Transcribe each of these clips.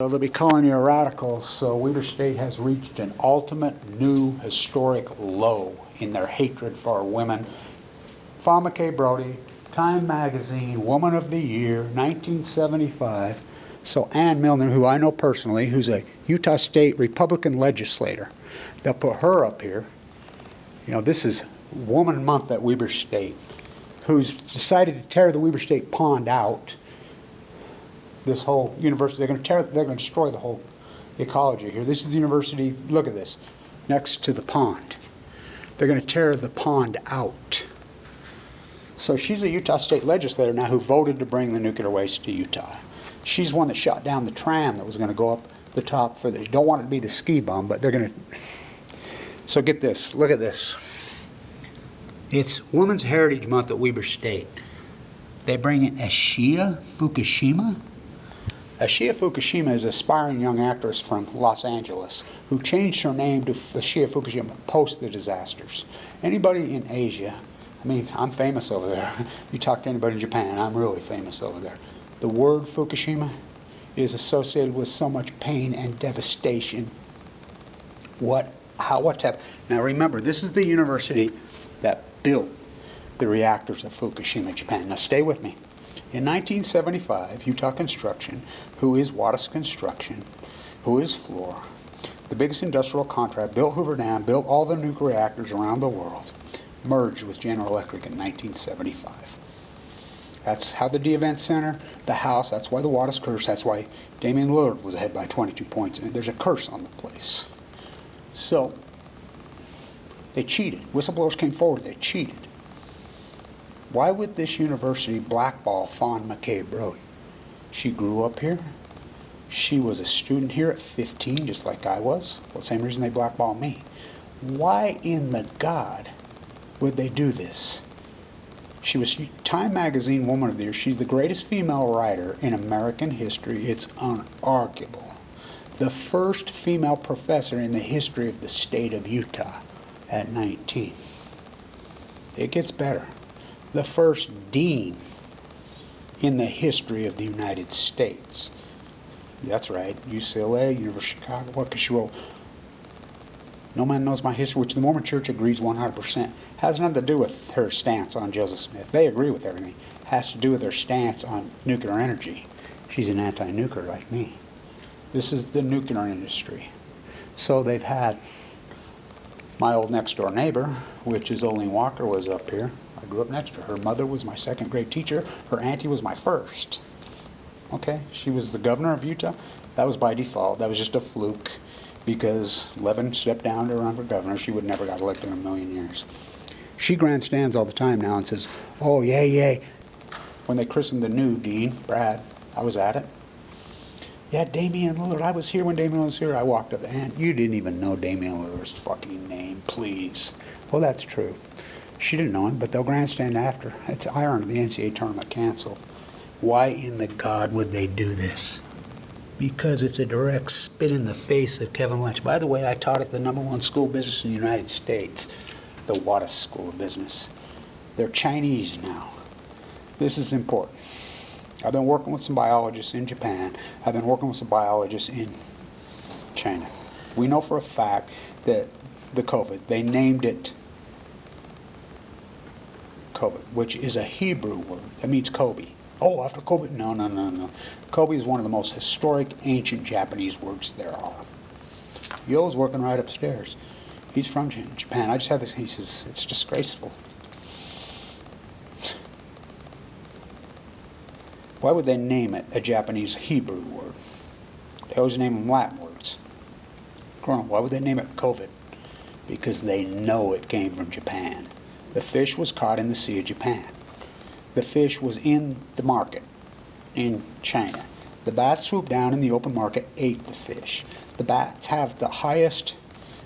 So they'll be calling you a radical, so Weber State has reached an ultimate new historic low in their hatred for women. Fama K. Brody, Time Magazine, Woman of the Year, 1975. So Ann Milner, who I know personally, who's a Utah State Republican legislator, they'll put her up here. You know, this is Woman Month at Weber State, who's decided to tear the Weber State pond out. This whole university, they're going to destroy the whole ecology here. This is the university, look at this, next to the pond. They're going to tear the pond out. So she's a Utah State legislator now who voted to bring the nuclear waste to Utah. She's one that shot down the tram that was going to go up the top for the, don't want it to be the ski bum, but they're going to, so get this, look at this. It's Women's Heritage Month at Weber State. They bring in Ashia FUKUSHIMA. Ashia FUKUSHIMA is an aspiring young actress from Los Angeles who changed her name to Ashia FUKUSHIMA post the disasters. Anybody in Asia, I mean, I'm famous over there. You talk to anybody in Japan, I'm really famous over there. The word Fukushima is associated with so much pain and devastation. What's happened? Now remember, this is the university that built the reactors at Fukushima, Japan. Now stay with me. In 1975, Utah Construction, who is Wattis Construction, who is Fluor, the biggest industrial contract, built Hoover Dam, built all the nuclear reactors around the world, merged with General Electric in 1975. That's how the D-Event Center, the house, that's why the Wattis curse, that's why Damian Lillard was ahead by 22 points. And there's a curse on the place. So, they cheated. Whistleblowers came forward, they cheated. Why would this university blackball Fawn McCabe Brody? She grew up here. She was a student here at 15, just like I was. Well, same reason they blackballed me. Why in the God would they do this? She was Time Magazine Woman of the Year. She's the greatest female writer in American history. It's unarguable. The first female professor in the history of the state of Utah at 19. It gets better. The first dean in the history of the United States. That's right, UCLA, University of Chicago, what could she wrote? No man knows my history, which the Mormon Church agrees 100%. Has nothing to do with her stance on Joseph Smith. They agree with everything. Has to do with her stance on nuclear energy. She's an anti-nuclear like me. This is the nuclear industry. So they've had my old next door neighbor, which is Olene Walker, was up here. I grew up next to her. Her mother was my second grade teacher. Her auntie was my first. Okay, she was the governor of Utah. That was by default. That was just a fluke because Levin stepped down to run for governor. She would never got elected in a million years. She grandstands all the time now and says, oh, yay, yay. When they christened the new dean, Brad, I was at it. Yeah, Damian Lillard. I was here when Damian Lillard was here. I walked up, and you didn't even know Damian Lillard's fucking name, please. Well, that's true. She didn't know him, but they'll grandstand after. It's irony the NCAA tournament canceled. Why in the God would they do this? Because it's a direct spit in the face of Kevin Lynch. By the way, I taught at the #1 school of business in the United States, the Wattis School of Business. They're Chinese now. This is important. I've been working with some biologists in Japan. I've been working with some biologists in China. We know for a fact that the COVID, they named it COVID, which is a Hebrew word. That means Kobe. Oh, after Kobe? No, no, no, no. Kobe is one of the most historic, ancient Japanese words there are. Yo's working right upstairs. He's from Japan. I just had this, he says, it's disgraceful. Why would they name it a Japanese Hebrew word? They always name them Latin words. Why would they name it COVID? Because they know it came from Japan. The fish was caught in the Sea of Japan. The fish was in the market in China. The bats swooped down in the open market, ate the fish. The bats have the highest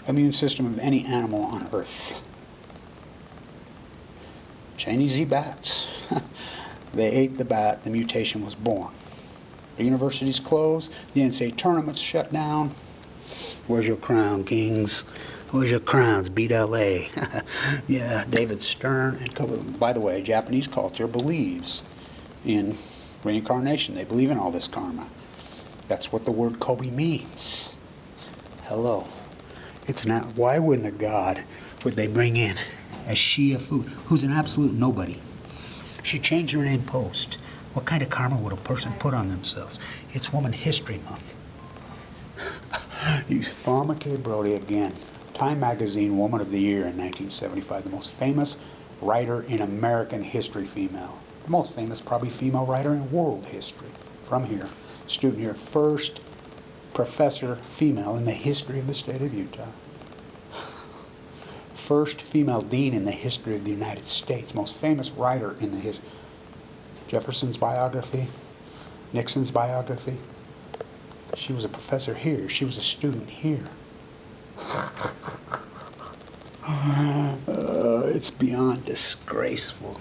immune system of any animal on Earth. Chinese eat bats. They ate the bat, the mutation was born. The university's closed, the NCAA tournament's shut down. Where's your crown, kings? Where's your crowns? Beat LA. Yeah, David Stern and COVID. By the way, Japanese culture believes in reincarnation. They believe in all this karma. That's what the word Kobe means. Hello. It's not, why wouldn't a god would they bring in a Shia Fu, who's an absolute nobody? She changed her name post. What kind of karma would a person put on themselves? It's Woman History Month. You Farmer K. Brody again. Time Magazine Woman of the Year in 1975. The most famous writer in American history female. The most famous probably female writer in world history. From here. Student here. First professor female in the history of the state of Utah. First female dean in the history of the United States. Most famous writer in the history. Jefferson's biography. Nixon's biography. She was a professor here. She was a student here. It's beyond disgraceful.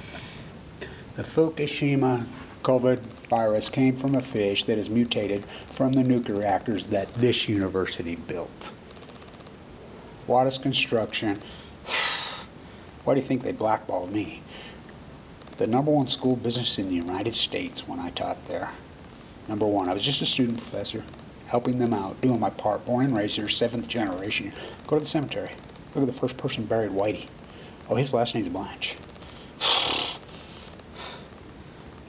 The Fukushima COVID virus came from a fish that is mutated from the nuclear reactors that this university built. Waters Construction. Why do you think they blackballed me? The #1 school business in the United States when I taught there. #1. I was just a student professor, helping them out, doing my part. Born and raised here, 7th generation. Go to the cemetery. Look at the first person buried, Whitey. Oh, his last name's Blanche.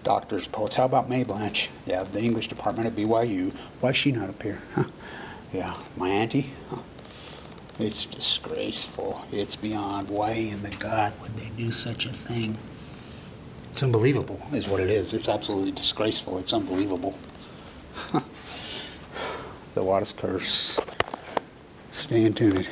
Doctors, poets. How about May Blanche? Yeah, the English department at BYU. Why is she not up here? Huh. Yeah, my auntie. Huh. It's disgraceful. It's beyond. Why in the God would they do such a thing? It's unbelievable, is what it is. It's absolutely disgraceful. It's unbelievable. The Waters curse. Stay tuned.